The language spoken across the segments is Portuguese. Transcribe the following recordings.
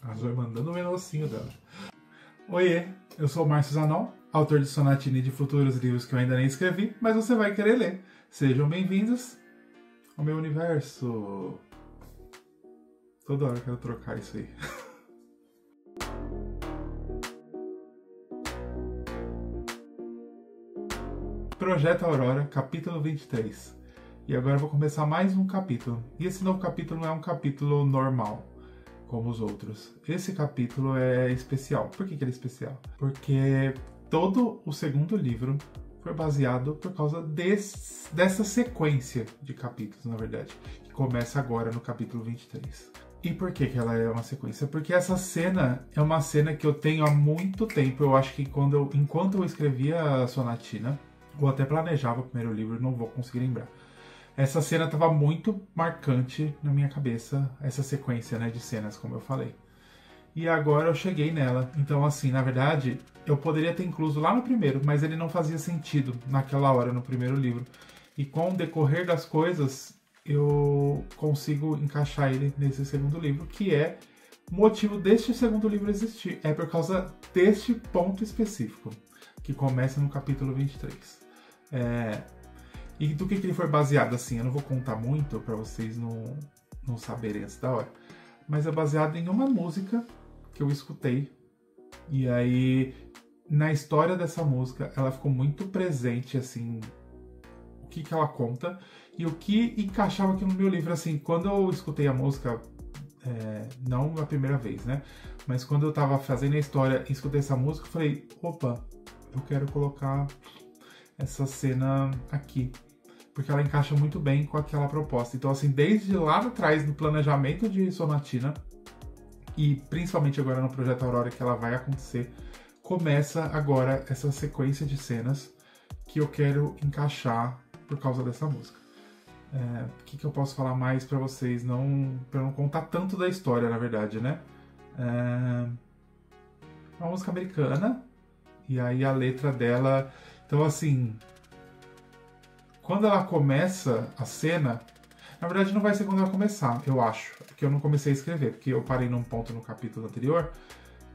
A Zoe mandando o melocinho dela. Oiê, eu sou o Márcio Zanon, autor de Sonatine e de futuros livros que eu ainda nem escrevi, mas você vai querer ler. Sejam bem-vindos ao meu universo. Toda hora eu quero trocar isso aí. Projeto Aurora, capítulo 23. E agora eu vou começar mais um capítulo. E esse novo capítulo não é um capítulo normal, como os outros. Esse capítulo é especial. Por que ele é especial? Porque todo o segundo livro foi baseado por causa dessa sequência de capítulos, na verdade, que começa agora no capítulo 23. E por que ela é uma sequência? Porque essa cena é uma cena que eu tenho há muito tempo. Eu acho que enquanto eu escrevia a Sonatina, ou até planejava o primeiro livro, não vou conseguir lembrar. Essa cena estava muito marcante na minha cabeça, essa sequência, né, de cenas, como eu falei. E agora eu cheguei nela. Então, assim, na verdade, eu poderia ter incluso lá no primeiro, mas ele não fazia sentido naquela hora, no primeiro livro. E com o decorrer das coisas, eu consigo encaixar ele nesse segundo livro, que é o motivo deste segundo livro existir. É por causa deste ponto específico, que começa no capítulo 23. E do que ele foi baseado, assim, eu não vou contar muito para vocês não saberem antes da hora, mas é baseado em uma música que eu escutei, e aí na história dessa música ela ficou muito presente, assim, o que ela conta e o que encaixava aqui no meu livro. Assim, quando eu escutei a música, não a primeira vez, né, mas quando eu tava fazendo a história e escutei essa música, eu falei, opa, eu quero colocar essa cena aqui, porque ela encaixa muito bem com aquela proposta. Então, assim, desde lá atrás, no planejamento de Sonatina, e principalmente agora no Projeto Aurora, que ela vai acontecer, começa agora essa sequência de cenas que eu quero encaixar por causa dessa música. O que eu posso falar mais pra vocês? Pra não contar tanto da história, na verdade, né? É uma música americana, e aí a letra dela... Então, assim, quando ela começa a cena, na verdade não vai ser quando ela começar, eu acho, porque eu não comecei a escrever, porque eu parei num ponto no capítulo anterior,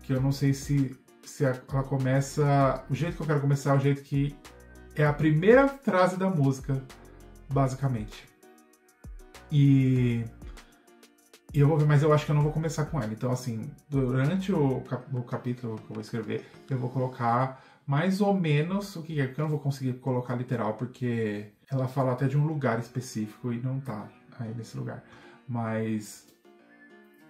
que eu não sei se ela começa, o jeito que eu quero começar é o jeito que é a primeira frase da música, basicamente. E eu vou ver, mas eu acho que eu não vou começar com ela. Então, assim, durante o capítulo que eu vou escrever, eu vou colocar mais ou menos o que é, porque eu não vou conseguir colocar literal, porque ela fala até de um lugar específico e não tá aí nesse lugar. Mas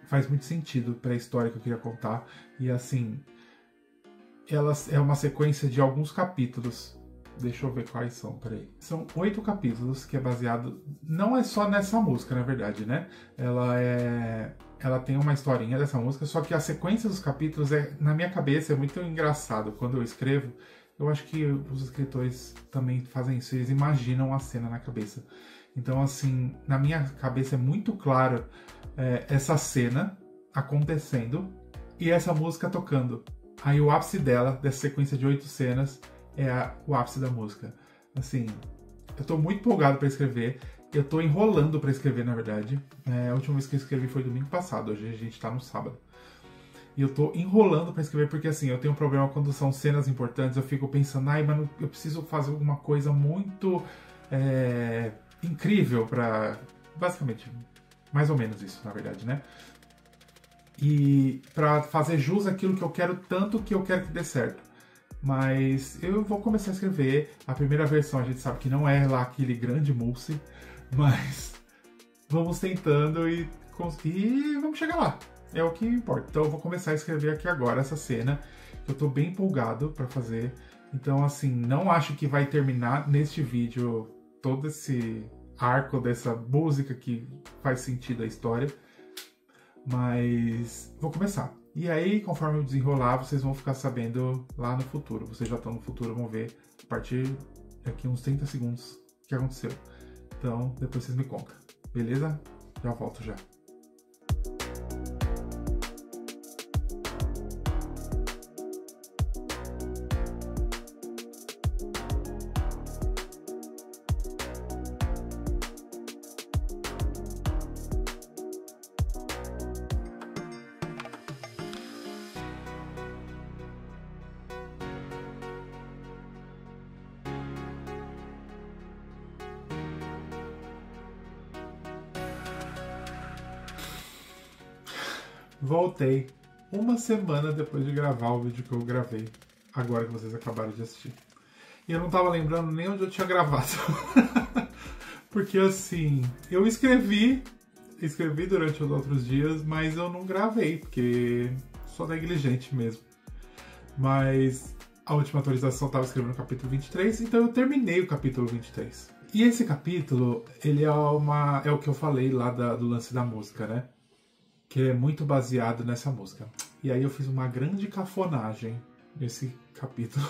faz muito sentido para a história que eu queria contar. E assim, ela é uma sequência de alguns capítulos. Deixa eu ver quais são, peraí. São 8 capítulos, que é baseado... Não é só nessa música, na verdade, né? Ela tem uma historinha dessa música, só que a sequência dos capítulos, na minha cabeça, é muito engraçado. Quando eu escrevo, eu acho que os escritores também fazem isso, eles imaginam a cena na cabeça. Então, assim, na minha cabeça é muito claro essa cena acontecendo e essa música tocando. Aí o ápice dela, dessa sequência de 8 cenas, é o ápice da música. Assim, eu tô muito empolgado para escrever. Eu tô enrolando para escrever, na verdade. A última vez que eu escrevi foi domingo passado. Hoje a gente tá no sábado. E eu tô enrolando para escrever porque, assim, eu tenho um problema quando são cenas importantes. Eu fico pensando, mano, eu preciso fazer alguma coisa muito incrível para... Basicamente, mais ou menos isso, na verdade, né? E para fazer jus àquilo que eu quero tanto, que eu quero que dê certo. Mas eu vou começar a escrever. A primeira versão a gente sabe que não é lá aquele grande mousse, mas vamos tentando e vamos chegar lá. É o que importa. Então eu vou começar a escrever aqui agora essa cena, que eu tô bem empolgado para fazer. Então, assim, não acho que vai terminar neste vídeo todo esse arco dessa música que faz sentido a história, mas vou começar. E aí, conforme eu desenrolar, vocês vão ficar sabendo lá no futuro. Vocês já estão no futuro, vão ver a partir daqui uns 30 segundos o que aconteceu. Então, depois vocês me contam. Beleza? Já volto já. Voltei uma semana depois de gravar o vídeo que eu gravei, agora que vocês acabaram de assistir. E eu não tava lembrando nem onde eu tinha gravado. Porque assim, eu escrevi durante os outros dias, mas eu não gravei, porque sou negligente mesmo. Mas a última atualização estava escrevendo o capítulo 23, então eu terminei o capítulo 23. E esse capítulo, ele é o que eu falei lá do lance da música, né? Que é muito baseado nessa música. E aí eu fiz uma grande cafonagem nesse capítulo,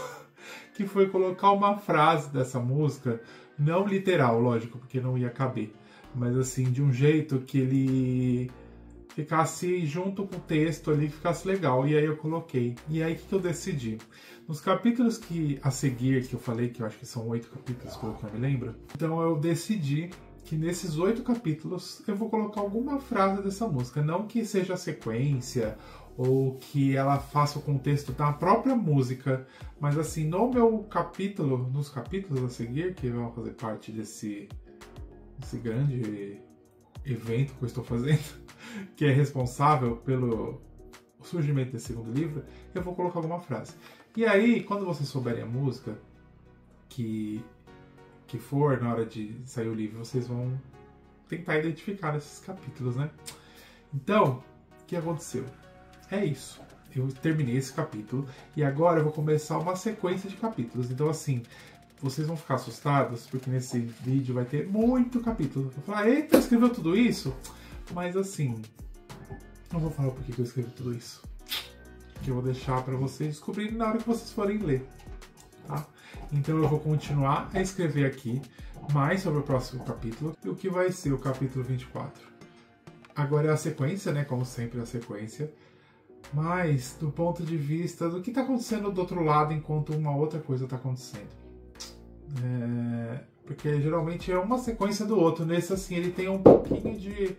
que foi colocar uma frase dessa música, não literal, lógico, porque não ia caber, mas assim, de um jeito que ele ficasse junto com o texto ali, ficasse legal. E aí eu coloquei. E aí o que eu decidi? Nos capítulos que a seguir, que eu falei, que eu acho que são 8 capítulos, pelo que eu me lembro, então eu decidi que nesses 8 capítulos eu vou colocar alguma frase dessa música. Não que seja a sequência, ou que ela faça o contexto da própria música, mas assim, no meu capítulo, nos capítulos a seguir, que vão fazer parte desse grande evento que eu estou fazendo, que é responsável pelo surgimento desse segundo livro, eu vou colocar alguma frase. E aí, quando vocês souberem a música que for na hora de sair o livro, vocês vão tentar identificar esses capítulos, né? Então, o que aconteceu? É isso. Eu terminei esse capítulo e agora eu vou começar uma sequência de capítulos. Então, assim, vocês vão ficar assustados porque nesse vídeo vai ter muito capítulo. Eu vou falar, eita, escreveu tudo isso? Mas, assim, não vou falar por que eu escrevi tudo isso. Que eu vou deixar para vocês descobrirem na hora que vocês forem ler, tá? Então eu vou continuar a escrever aqui mais sobre o próximo capítulo e o que vai ser o capítulo 24. Agora é a sequência, né? Como sempre, a sequência. Mas do ponto de vista do que está acontecendo do outro lado enquanto uma outra coisa está acontecendo. Porque geralmente é uma sequência do outro. Nesse, assim, ele tem um pouquinho de...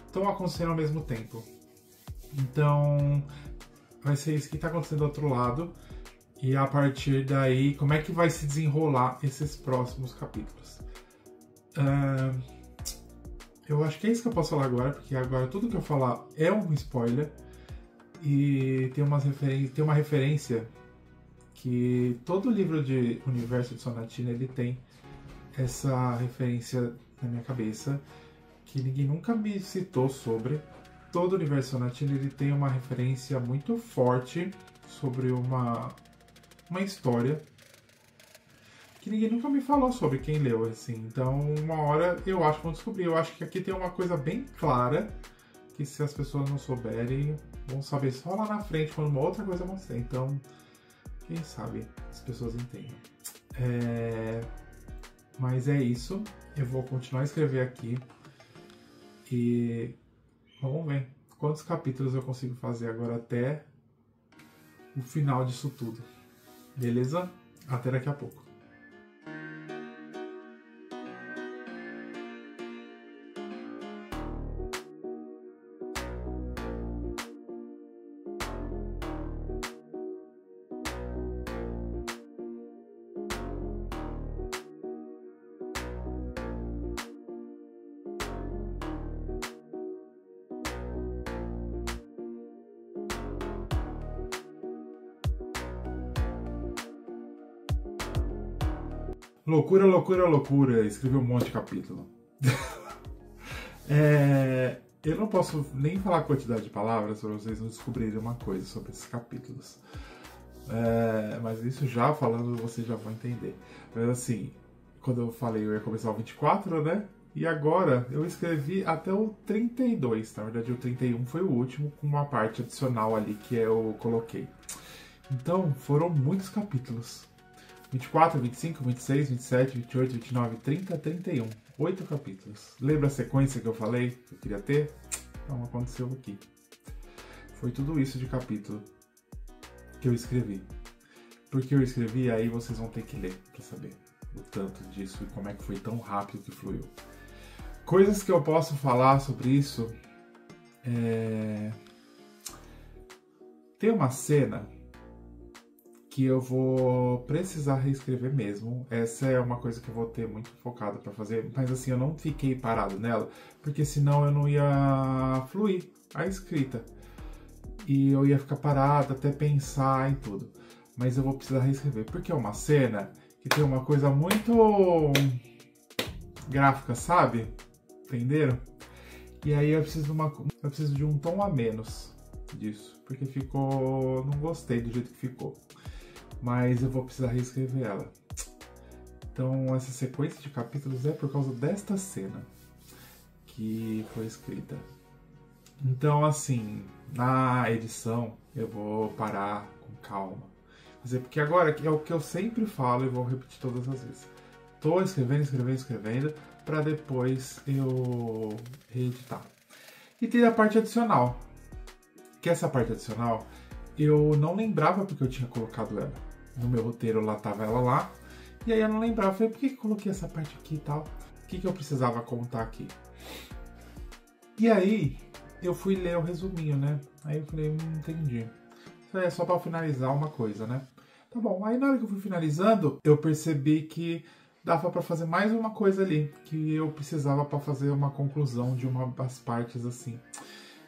estão acontecendo ao mesmo tempo. Então, vai ser isso que está acontecendo do outro lado. E a partir daí, como é que vai se desenrolar esses próximos capítulos? Eu acho que é isso que eu posso falar agora, porque agora tudo que eu falar é um spoiler. E tem uma referência que todo livro de universo de Sonatina, ele tem essa referência na minha cabeça, que ninguém nunca me citou sobre. Todo o universo Sonatina, ele tem uma referência muito forte sobre uma história que ninguém nunca me falou sobre, quem leu, assim. Então, uma hora eu acho que vão descobrir. Eu acho que aqui tem uma coisa bem clara, que se as pessoas não souberem, vão saber só lá na frente, quando uma outra coisa acontecer. Então, quem sabe as pessoas entendem. Mas é isso. Eu vou continuar a escrever aqui. E vamos ver quantos capítulos eu consigo fazer agora até o final disso tudo. Beleza? Até daqui a pouco. Loucura, loucura, loucura. Escrevi um monte de capítulo. Eu não posso nem falar a quantidade de palavras para vocês não descobrirem uma coisa sobre esses capítulos. Mas isso já falando, vocês já vão entender. Mas assim, quando eu falei eu ia começar o 24, né? E agora eu escrevi até o 32. Na verdade, o 31 foi o último, com uma parte adicional ali que eu coloquei. Então, foram muitos capítulos. 24, 25, 26, 27, 28, 29, 30, 31. 8 capítulos. Lembra a sequência que eu falei que eu queria ter? Então aconteceu aqui. Foi tudo isso de capítulo que eu escrevi. Porque eu escrevi, aí vocês vão ter que ler para saber o tanto disso e como é que foi tão rápido que fluiu. Coisas que eu posso falar sobre isso. Tem uma cena que eu vou precisar reescrever mesmo. Essa é uma coisa que eu vou ter muito focado para fazer, mas assim, eu não fiquei parado nela, porque senão eu não ia fluir a escrita. E eu ia ficar parado até pensar em tudo. Mas eu vou precisar reescrever, porque é uma cena que tem uma coisa muito gráfica, sabe? Entenderam? E aí eu preciso de um tom a menos disso, porque ficou... não gostei do jeito que ficou. Mas eu vou precisar reescrever ela. Então essa sequência de capítulos é por causa desta cena que foi escrita. Então assim, na edição eu vou parar com calma. Porque agora é o que eu sempre falo e vou repetir todas as vezes. Tô escrevendo, para depois eu reeditar. E tem a parte adicional. Que essa parte adicional eu não lembrava porque eu tinha colocado ela. No meu roteiro lá tava ela lá. E aí eu não lembrava. Falei, por que eu coloquei essa parte aqui e tal? O que eu precisava contar aqui? E aí eu fui ler o resuminho, né? Aí eu falei, entendi. Isso é só para finalizar uma coisa, né? Tá bom. Aí na hora que eu fui finalizando, eu percebi que dava para fazer mais uma coisa ali. Que eu precisava para fazer uma conclusão de uma das partes assim.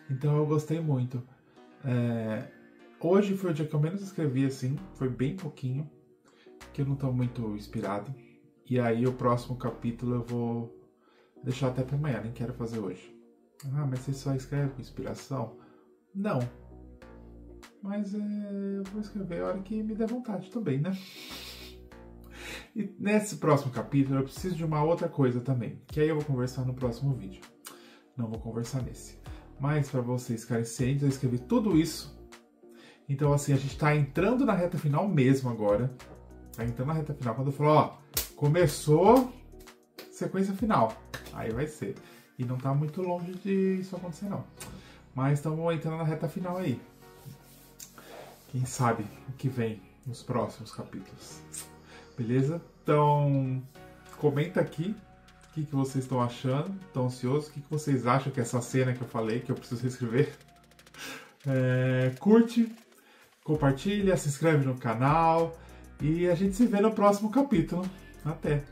Então eu gostei muito. Hoje foi o dia que eu menos escrevi, assim, foi bem pouquinho, que eu não tô muito inspirado. E aí o próximo capítulo eu vou deixar até pra amanhã, nem quero fazer hoje. Ah, mas você só escreve com inspiração? Não. Mas eu vou escrever a hora que me der vontade também, né? E nesse próximo capítulo eu preciso de uma outra coisa também, que aí eu vou conversar no próximo vídeo. Não vou conversar nesse. Mas para vocês ficarem cientes, eu escrevi tudo isso. Então assim, a gente tá entrando na reta final mesmo agora. Tá entrando na reta final. Quando eu falo, ó, começou sequência final. Aí vai ser. E não tá muito longe de isso acontecer não. Mas estamos entrando na reta final aí. Quem sabe o que vem nos próximos capítulos. Beleza? Então, comenta aqui o que vocês estão achando. Estão ansiosos? O que vocês acham que essa cena que eu falei, que eu preciso reescrever? Curte, compartilha, se inscreve no canal. E a gente se vê no próximo capítulo. Até!